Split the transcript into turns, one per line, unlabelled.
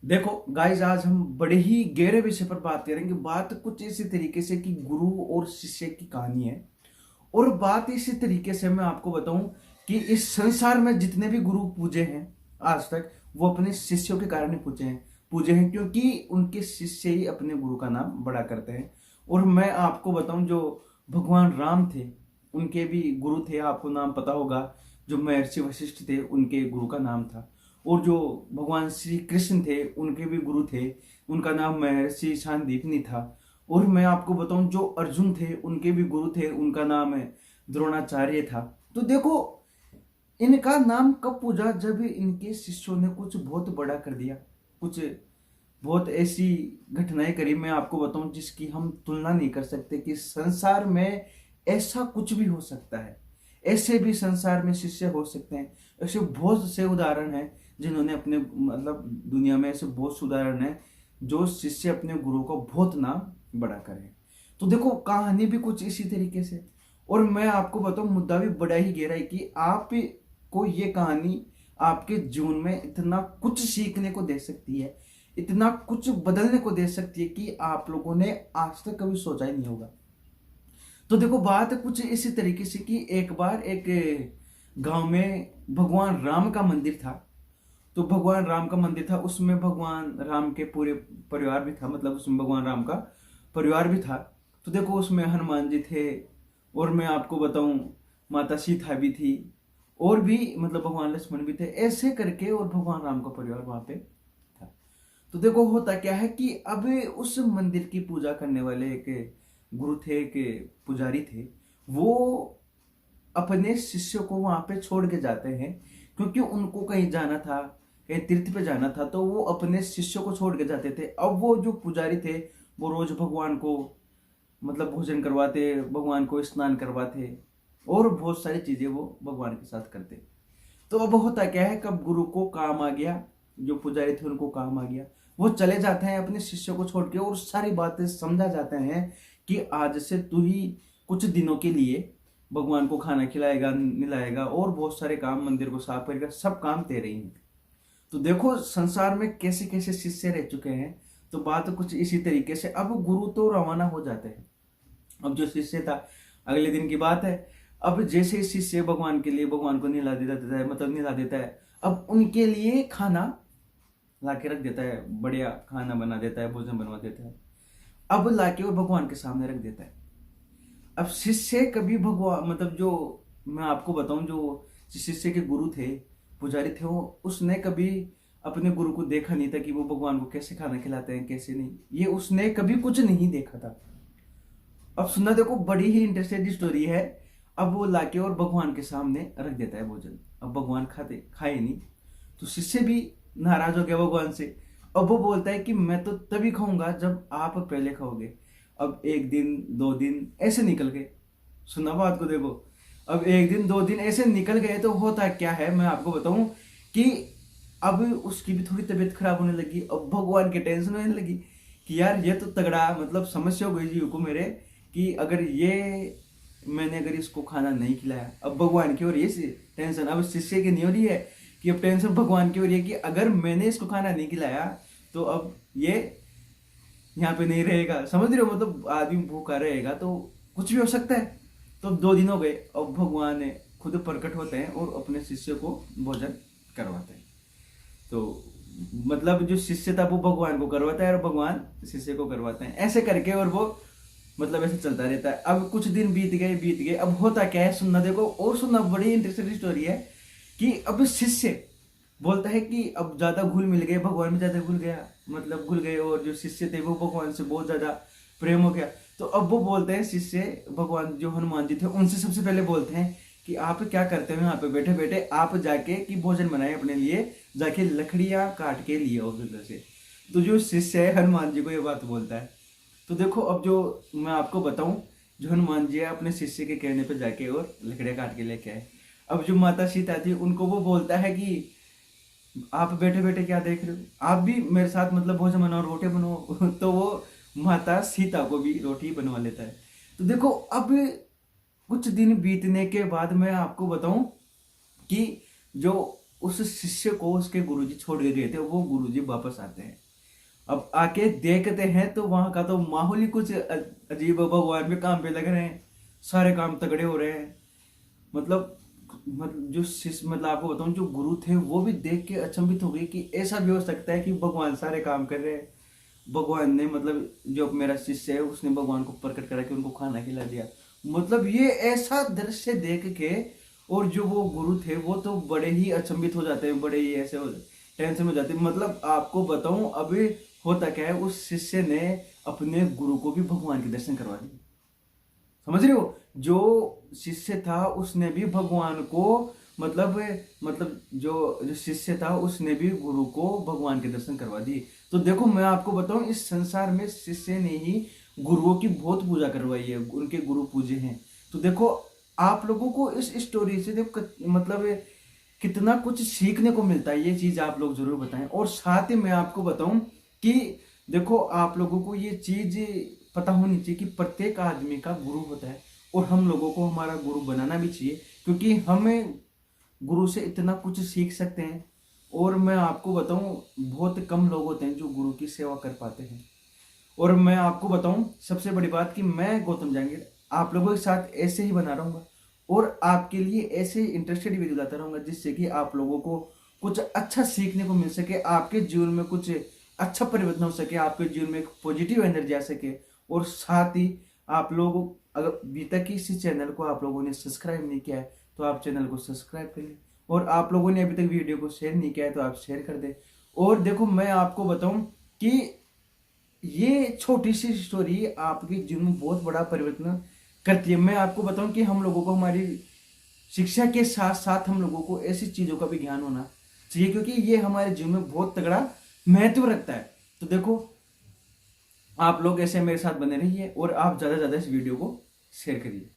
देखो गाइस, आज हम बड़े ही गहरे विषय पर बात करेंगे। बात कुछ इसी तरीके से कि गुरु और शिष्य की कहानी है। और बात इसी तरीके से मैं आपको बताऊं कि इस संसार में जितने भी गुरु पूजे हैं आज तक, वो अपने शिष्यों के कारण ही पूजे हैं क्योंकि उनके शिष्य ही अपने गुरु का नाम बड़ा करते हैं। और मैं आपको बताऊं, जो भगवान राम थे उनके भी गुरु थे, आपको नाम पता होगा। जो महर्षि वशिष्ठ थे उनके गुरु का नाम था। और जो भगवान श्री कृष्ण थे उनके भी गुरु थे, उनका नाम महर्षि शांडिल्य था। और मैं आपको बताऊं, जो अर्जुन थे उनके भी गुरु थे, उनका नाम है द्रोणाचार्य था। तो देखो, इनका नाम कब पूजा, जब इनके शिष्यों ने कुछ बहुत बड़ा कर दिया, कुछ बहुत ऐसी घटनाएं करी, मैं आपको बताऊं जिसकी हम तुलना नहीं कर सकते कि संसार में ऐसा कुछ भी हो सकता है। ऐसे भी संसार में शिष्य हो सकते हैं। ऐसे बहुत से उदाहरण हैं जिन्होंने अपने मतलब दुनिया में ऐसे बहुत से उदाहरण हैं जो शिष्य अपने गुरु को बहुत नाम बड़ा करे। तो देखो, कहानी भी कुछ इसी तरीके से। और मैं आपको बताऊं, मुद्दा भी बड़ा ही गहरा है कि आप को ये कहानी आपके जीवन में इतना कुछ सीखने को दे सकती है, इतना कुछ बदलने को दे सकती है कि आप लोगों ने आज तक कभी सोचा ही नहीं होगा। तो देखो, बात कुछ इसी तरीके से कि एक बार एक गांव में भगवान राम का मंदिर था। तो भगवान राम का मंदिर था, उसमें भगवान राम के पूरे परिवार भी था, मतलब उसमें भगवान राम का परिवार भी था। तो देखो, उसमें हनुमान जी थे, और मैं आपको बताऊं माता सीता भी थी, और भी मतलब भगवान लक्ष्मण भी थे, ऐसे करके। और भगवान राम का परिवार वहां पे था। तो देखो, होता क्या है कि अब उस मंदिर की पूजा करने वाले एक गुरु थे, एक पुजारी थे। वो अपने शिष्यों को वहां पे छोड़ के जाते हैं, क्योंकि उनको कहीं जाना था, कहीं तीर्थ पे जाना था, तो वो अपने शिष्यों को छोड़ के जाते थे। अब वो जो पुजारी थे, वो रोज भगवान को मतलब भोजन करवाते, भगवान को स्नान करवाते, और बहुत सारी चीजें वो भगवान के साथ करते। तो अब होता क्या है, कब गुरु को काम आ गया, जो पुजारी थे उनको काम आ गया, वो चले जाते हैं अपने शिष्यों को छोड़ के, और सारी बातें समझा जाते हैं कि आज से तू ही कुछ दिनों के लिए भगवान को खाना खिलाएगा, मिलाएगा, और बहुत सारे काम, मंदिर को साफ करेगा, सब काम तेरे ही हैं। तो देखो, संसार में कैसे कैसे शिष्य रह चुके हैं। तो बात कुछ इसी तरीके से, अब गुरु तो रवाना हो जाते हैं। अब जो शिष्य था, अगले दिन की बात है, अब जैसे ही शिष्य भगवान के लिए, भगवान को देता है, मतलब निला देता है, अब उनके लिए खाना ला के रख देता है, बढ़िया खाना बना देता है, भोजन बनवा देता है। अब लाके वो भगवान के सामने रख देता है। अब शिष्य कभी भगवान मतलब जो मैं आपको बताऊं, जो शिष्य के गुरु थे, पुजारी थे, वो उसने कभी अपने गुरु को देखा नहीं था कि वो भगवान को कैसे खाना खिलाते हैं, कैसे नहीं, ये उसने कभी कुछ नहीं देखा था। अब सुनना, देखो बड़ी ही इंटरेस्टेड स्टोरी है। अब वो लाके और भगवान के सामने रख देता है भोजन। अब भगवान खाए नहीं, तो शिष्य भी नाराज हो गया भगवान से। अब वो बोलता है कि मैं तो तभी खाऊंगा जब आप पहले खाओगे। अब एक दिन, दो दिन ऐसे निकल गए। सुना बात को, देखो, अब एक दिन, दो दिन ऐसे निकल गए, तो होता क्या है मैं आपको बताऊं कि अब उसकी भी थोड़ी तबीयत खराब होने लगी। अब भगवान की टेंशन होने लगी कि यार ये तो तगड़ा मतलब समस्या हो गई जीव को मेरे, कि अगर ये मैंने अगर इसको खाना नहीं खिलाया, अब भगवान की हो रही है टेंशन, अब शिष्य की नहीं हो रही है, कि अब टेंशन भगवान की हो रही है कि अगर मैंने इसको खाना नहीं खिलाया तो अब ये यहाँ पे नहीं रहेगा। समझ रहे हो, मतलब आदमी भूखा रहेगा तो कुछ भी हो सकता है। तो 2 दिन हो गए, अब भगवान खुद प्रकट होते हैं और अपने शिष्य को भोजन करवाते हैं। तो मतलब जो शिष्य था वो भगवान को करवाता है, और भगवान शिष्य को करवाते हैं, ऐसे करके। और वो मतलब ऐसे चलता रहता है। अब कुछ दिन बीत गए। अब होता क्या है, सुनना देखो, और सुनना, बड़ी इंटरेस्टिंग स्टोरी है कि अब शिष्य बोलता है कि अब ज्यादा घुल मिल गए, भगवान में ज्यादा घुल गया, मतलब घुल गए, और जो शिष्य थे वो भगवान से बहुत ज्यादा प्रेम हो गया। तो अब वो बोलते हैं, शिष्य भगवान जो हनुमान जी थे उनसे सबसे पहले बोलते हैं कि आप क्या करते हो यहाँ पे बैठे बैठे, आप जाके कि भोजन बनाए अपने लिए, जाके लकड़ियां काट के लिए उधर से। तो जो शिष्य है हनुमान जी को ये बात बोलता है। तो देखो, अब जो मैं आपको बताऊं, जो हनुमान जी है अपने शिष्य के कहने पे जाके और लकड़ियां काट के लेके आए। अब जो माता सीता थी उनको वो बोलता है कि आप बैठे बैठे क्या देख रहे हो, आप भी मेरे साथ मतलब भोजन बनाओ, रोटी बनाओ। तो वो माता सीता को भी रोटी बनवा लेता है। तो देखो, अब कुछ दिन बीतने के बाद मैं आपको बताऊं कि जो उस शिष्य को उसके गुरुजी छोड़ के गए थे, वो गुरुजी वापस आते हैं। अब आके देखते हैं तो वहां का तो माहौल ही कुछ अजीब है। भगवान भी काम पे लग रहे हैं, सारे काम तगड़े हो रहे हैं। मतलब जो शिष्य, मतलब आपको बताऊं, जो गुरु थे वो भी देख के अचंभित हो गए कि ऐसा भी हो सकता है कि भगवान सारे काम कर रहे हैं। भगवान ने, मतलब जो मेरा शिष्य है उसने भगवान को प्रकट करा के उनको खाना खिला दिया। मतलब ये ऐसा दृश्य देख के, और जो वो गुरु थे वो तो बड़े ही अचंभित हो जाते हैं, बड़े ही ऐसे टेंशन में जाते हैं। मतलब आपको बताऊं अभी होता क्या है, उस शिष्य ने अपने गुरु को भी भगवान के दर्शन करवा दिए। समझ रहे हो, जो शिष्य था उसने भी भगवान को, मतलब जो शिष्य था उसने भी गुरु को भगवान के दर्शन करवा दिए। तो देखो मैं आपको बताऊं, इस संसार में शिष्य ने ही गुरुओं की बहुत पूजा करवाई है, उनके गुरु पूजे हैं। तो देखो आप लोगों को इस स्टोरी से देखो मतलब कितना कुछ सीखने को मिलता है, ये चीज आप लोग जरूर बताएं। और साथ ही मैं आपको बताऊं कि देखो आप लोगों को ये चीज पता होनी चाहिए कि प्रत्येक आदमी का गुरु होता है, और हम लोगों को हमारा गुरु बनाना भी चाहिए, क्योंकि हमें गुरु से इतना कुछ सीख सकते हैं। और मैं आपको बताऊं बहुत कम लोग होते हैं जो गुरु की सेवा कर पाते हैं। और मैं आपको बताऊं सबसे बड़ी बात कि मैं गौतम जहांगीर आप लोगों के साथ ऐसे ही बना रहूंगा, और आपके लिए ऐसे ही इंटरेस्टेड वीडियो लाता रहूंगा, जिससे कि आप लोगों को कुछ अच्छा सीखने को मिल सके, आपके जीवन में कुछ अच्छा परिवर्तन हो सके, आपके जीवन में एक पॉजिटिव एनर्जी आ सके। और साथ ही आप लोग अगर अभी तक इस चैनल को आप लोगों ने सब्सक्राइब नहीं किया है तो आप चैनल को सब्सक्राइब कर लें, और आप लोगों ने अभी तक वीडियो को शेयर नहीं किया है तो आप शेयर कर दें। और देखो मैं आपको बताऊं कि ये छोटी सी स्टोरी आपके जीवन में बहुत बड़ा परिवर्तन करती है। मैं आपको बताऊं कि हम लोगों को हमारी शिक्षा के साथ साथ हम लोगों को ऐसी चीजों का भी ज्ञान होना चाहिए, क्योंकि ये हमारे जीवन में बहुत तगड़ा महत्व रखता है। तो देखो आप लोग ऐसे मेरे साथ बने रहिए, और आप ज्यादा से ज्यादा इस वीडियो को शेयर करिए।